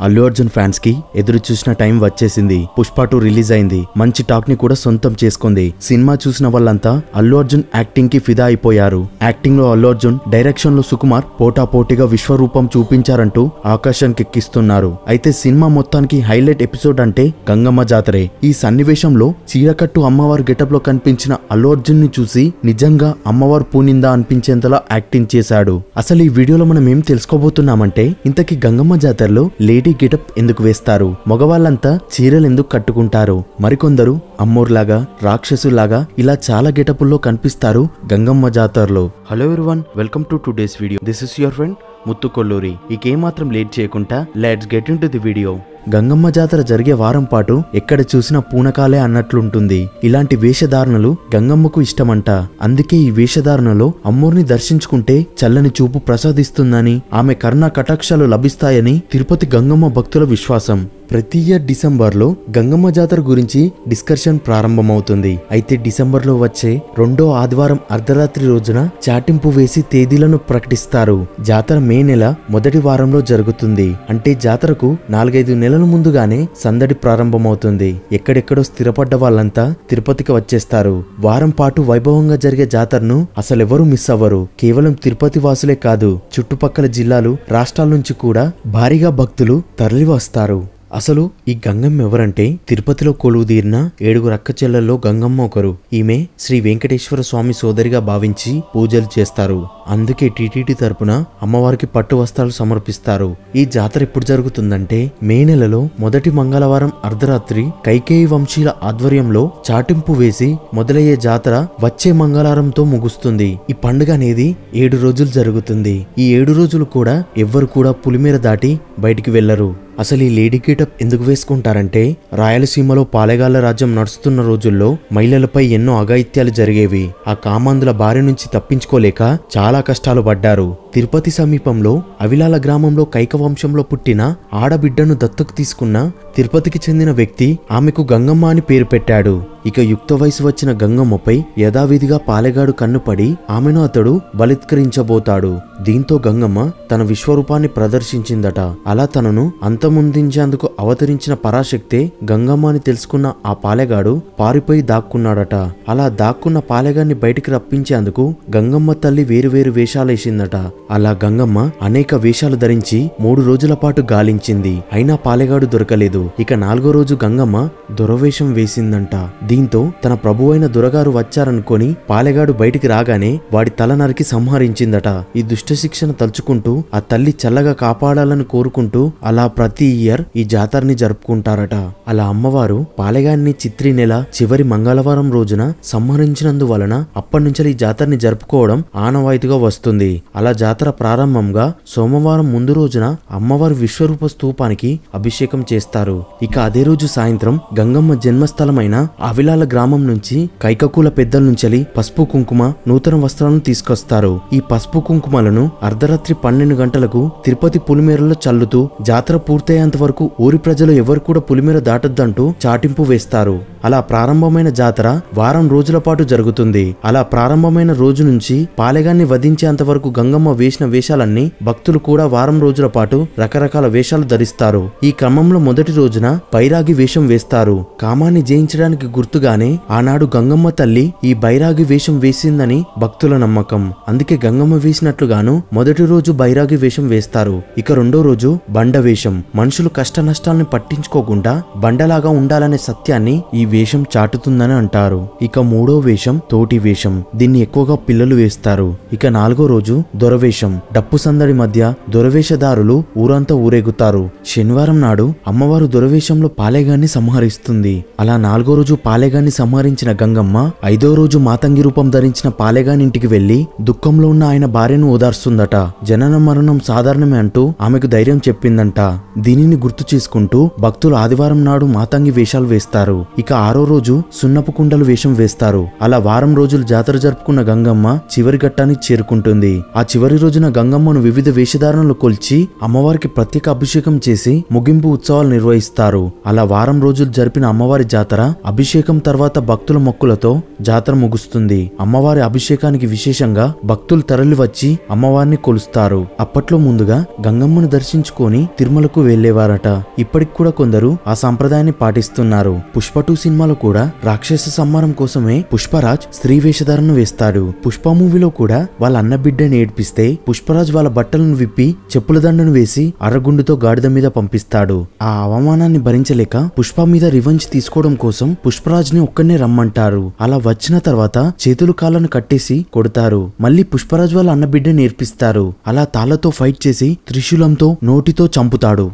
Allu Arjun fans కి ఎదురు చూసిన టైం వచ్చేసింది. పుష్ప 2 రిలీజ్ అయింది. మంచి టాక్ ని కూడా సొంతం చేసుకుంది. సినిమా చూసిన వాళ్ళంతా అల్లు అర్జున్ యాక్టింగ్ కి ఫిదా అయిపోయారు. యాక్టింగ్ లో అల్లు అర్జున్, డైరెక్షన్ లో సుకుమార్ పోటాపోటీగా విశ్వరూపం చూపించారంటూ ఆకాశానికి ఎక్కిస్తున్నారు. అయితే సినిమా మొత్తానికి హైలైట్ ఎపిసోడ్ అంటే గంగమ్మ జాతరే. ఈ సన్నివేశంలో చీరకట్టు అమ్మవారు గెటప్ లో కనిపించిన అల్లు అర్జున్ ని చూసి నిజంగా అమ్మవారు పూనిందా అనిపించేంతలా యాక్టింగ్ చేశాడు. అసలు ఈ వీడియోలో మనం ఏం తెలుసుకోబోతున్నామంటే, ఇంతకీ గంగమ్మ జాతరలో లేడీ గెటప్ ఎందుకు వేస్తారు, మగవాళ్ళంతా చీరలు ఎందుకు కట్టుకుంటారు, మరికొందరు అమ్మోర్లాగా, రాక్షసులాగా ఇలా చాలా గెటపుల్లో కనిపిస్తారు గంగమ్మ జాతరలో. Hello everyone, welcome to today's video. This is your friend Muttu Kolluri. ఇకేమాత్రం లేట్ చేయకుండా let's get in to the video. Gangamma జాతర జరిగే వారం పాటు ఎక్కడ చూసినా పూనకాలే అన్నట్లుంటుంది. ఇలాంటి వేషధారణలు గంగమ్మకు ఇష్టమంట. అందుకే ఈ వేషధారణలో అమ్మోర్ని దర్శించుకుంటే చల్లని చూపు ప్రసాదిస్తుందని, ఆమె కరుణా కటాక్షాలు లభిస్తాయని తిరుపతి గంగమ్మ భక్తుల విశ్వాసం. ప్రతి ఇయర్ డిసెంబర్లో గంగమ్మ జాతర గురించి డిస్కషన్ ప్రారంభమవుతుంది. అయితే డిసెంబర్లో వచ్చే 2వ ఆదివారం అర్ధరాత్రి రోజున చాటింపు వేసి తేదీలను ప్రకటిస్తారు. జాతర మే నెల మొదటి వారంలో జరుగుతుంది. అంటే జాతరకు 4-5 నెలల ముందుగానే సందడి ప్రారంభమవుతుంది. ఎక్కడెక్కడో స్థిరపడ్డ వాళ్ళంతా తిరుపతికి వచ్చేస్తారు. వారం పాటు వైభవంగా జరిగే జాతరను అసలెవరూ మిస్ అవ్వరు. కేవలం తిరుపతి వాసులే కాదు, చుట్టుపక్కల జిల్లాలు, రాష్ట్రాల నుంచి కూడా భారీగా భక్తులు తరలి వస్తారు. అసలు ఈ గంగమ్మ ఎవరంటే, తిరుపతిలో కొలువుదీరిన 7 అక్క చెల్లెల్లో గంగమ్మ ఒకరు. ఈమె శ్రీ వెంకటేశ్వర స్వామి సోదరిగా భావించి పూజలు చేస్తారు. అందుకే టీటీడీ తరపున అమ్మవారికి పట్టు వస్త్రాలు సమర్పిస్తారు. ఈ జాతర ఎప్పుడు జరుగుతుందంటే, మే నెలలో మొదటి మంగళవారం అర్ధరాత్రి కైకేయి వంశీల ఆధ్వర్యంలో చాటింపు వేసి మొదలయ్యే జాతర వచ్చే మంగళవారంతో ముగుస్తుంది. ఈ పండుగ అనేది 7 రోజులు జరుగుతుంది. ఈ 7 రోజులు కూడా ఎవ్వరు కూడా పులిమేర దాటి బయటికి వెళ్లరు. అసలు ఈ లేడీ గెటప్ ఎందుకు వేసుకుంటారంటే, రాయలసీమలో పాలెగాళ్ల రాజ్యం నడుస్తున్న రోజుల్లో మహిళలపై ఎన్నో అఘాయిత్యాలు జరిగేవి. ఆ కామాంధుల బారి నుంచి తప్పించుకోలేక చాలా కష్టాలు పడ్డారు. తిరుపతి సమీపంలో అవిలాల గ్రామంలో కైక వంశంలో పుట్టిన ఆడబిడ్డను దత్తకు తీసుకున్న తిరుపతికి చెందిన వ్యక్తి ఆమెకు గంగమ్మ అని పేరు పెట్టాడు. ఇక యుక్త వయసు వచ్చిన గంగమ్మపై యథావిధిగా పాలెగాడు కన్నుపడి ఆమెను అతడు బలిత్కరించబోతాడు. దీంతో గంగమ్మ తన విశ్వరూపాన్ని ప్రదర్శించిందట. అలా తనను అంతమొందించేందుకు అవతరించిన పరాశక్తే గంగమ్మ అని తెలుసుకున్న ఆ పాలెగాడు పారిపోయి దాక్కున్నాడట. అలా దాక్కున్న పాలెగాన్ని బయటికి రప్పించేందుకు గంగమ్మ తల్లి వేరువేరు వేషాలేసిందట. అలా గంగమ్మ అనేక వేషాలు ధరించి 3 రోజుల పాటు గాలించింది. అయినా పాలెగాడు దొరకలేదు. ఇక 4వ రోజు గంగమ్మ దొరవేషం వేసిందంట. దీంతో తన ప్రభువైన దొరగారు వచ్చారనుకొని పాలెగాడు బయటికి రాగానే వాడి తల నరికి సంహరించిందట. ఈ దుష్ట శిక్షణ తలుచుకుంటూ ఆ తల్లి చల్లగా కాపాడాలని కోరుకుంటూ అలా ప్రతి ఇయర్ ఈ జాతరని జరుపుకుంటారట. అలా అమ్మవారు పాలెగాన్ని చిత్రి నెల చివరి మంగళవారం రోజున సంహరించినందువలన అప్పటినుంచి ఈ జాతరని జరుపుకోవడం ఆనవాయితీగా వస్తుంది. అలా జాతర ప్రారంభంగా సోమవారం ముందు రోజున అమ్మవారి విశ్వరూప స్తూపానికి అభిషేకం చేస్తారు. ఇక అదే రోజు సాయంత్రం గంగమ్మ జన్మస్థలమైన అవిలాల గ్రామం నుంచి కైకకూల పెద్దల నుంచి పసుపు కుంకుమ, నూతన వస్త్రాలను తీసుకొస్తారు. ఈ పసుపు కుంకుమలను అర్ధరాత్రి 12 గంటలకు తిరుపతి పులిమేరలో చల్లుతూ జాతర పూర్తయ్యేంత వరకు ఊరి ప్రజలు ఎవరు కూడా పులిమేర దాటొద్దంటూ చాటింపు వేస్తారు. అలా ప్రారంభమైన జాతర వారం రోజుల పాటు జరుగుతుంది. అలా ప్రారంభమైన రోజు నుంచి పాలెగాన్ని వధించేంత వరకు గంగమ్మ వేసిన వేషాలన్నీ భక్తులు కూడా వారం రోజుల పాటు రకరకాల వేషాలు ధరిస్తారు. ఈ క్రమంలో మొదటి రోజున బైరాగి వేషం వేస్తారు. కామాన్ని జయించడానికి గుర్తుగానే ఆనాడు గంగమ్మ తల్లి ఈ బైరాగి వేషం వేసిందని భక్తుల నమ్మకం. అందుకే గంగమ్మ వేసినట్లుగాను మొదటి రోజు బైరాగి వేషం వేస్తారు. ఇక 2వ రోజు బండ వేషం. మనుషులు కష్ట నష్టాలని పట్టించుకోకుండా బండలాగా ఉండాలనే సత్యాన్ని ఈ వేషం చాటుతుందని అంటారు. ఇక 3వ వేషం తోటి వేషం. దీన్ని ఎక్కువగా పిల్లలు వేస్తారు. ఇక 4వ రోజు దొరవేషం. డప్పు సందడి మధ్య దొరవేషధారులు ఊరంతా ఊరేగుతారు. శనివారం నాడు అమ్మవారు దొరవేషంలో పాలెగాన్ని సంహరిస్తుంది. అలా 4వ రోజు పాలెగాన్ని సంహరించిన గంగమ్మ 5వ రోజు మాతంగి రూపం ధరించిన పాలెగాని ఇంటికి వెళ్లి దుఃఖంలో ఉన్న ఆయన భార్యను ఓదార్స్తుందట. జనన మరణం సాధారణమే అంటూ ఆమెకు ధైర్యం చెప్పిందంట. దీనిని గుర్తు చేసుకుంటూ భక్తులు ఆదివారం నాడు మాతంగి వేషాలు వేస్తారు. ఇక 6వ రోజు సున్నపు కుండలు వేషం వేస్తారు. అలా వారం రోజులు జాతర జరుపుకున్న గంగమ్మ చివరి ఘట్టానికి చేరుకుంటుంది. ఆ చివరి రోజు రోజున గంగమ్మను వివిధ వేషధారణలు కొల్చి అమ్మవారికి ప్రత్యేక అభిషేకం చేసి ముగింపు ఉత్సవాలు నిర్వహిస్తారు. అలా వారం రోజులు జరిపిన అమ్మవారి జాతర అభిషేకం తర్వాత భక్తుల మొక్కులతో జాతర ముగుస్తుంది. అమ్మవారి అభిషేకానికి విశేషంగా భక్తులు తరలి వచ్చి అమ్మవారిని కొలుస్తారు. అప్పట్లో ముందుగా గంగమ్మను దర్శించుకొని తిరుమలకు వెళ్లేవారట. ఇప్పటికి కూడా కొందరు ఆ సంప్రదాయాన్ని పాటిస్తున్నారు. పుష్ప 2 సినిమాలో కూడా రాక్షస సంహారం కోసమే పుష్పరాజ్ స్త్రీ వేషధారణ వేస్తాడు. పుష్ప మూవీలో కూడా వాళ్ళ అన్న బిడ్డని ఏడ్పిస్తే పుష్పరాజ్ వాళ్ళ బట్టలను విప్పి చెప్పుల దండను వేసి అరగుండుతో గాడిద మీద పంపిస్తాడు. ఆ అవమానాన్ని భరించలేక పుష్ప మీద రివెంజ్ తీసుకోవడం కోసం పుష్పరాజ్ ని ఒక్కనే రమ్మంటారు. అలా వచ్చిన తర్వాత చేతులు కాళ్ళను కట్టేసి కొడతారు. మళ్ళీ పుష్పరాజ్ వాళ్ళ అన్న బిడ్డని ఏర్పిస్తారు. అలా తాళ్లతో ఫైట్ చేసి త్రిశూలంతో నోటితో చంపుతాడు.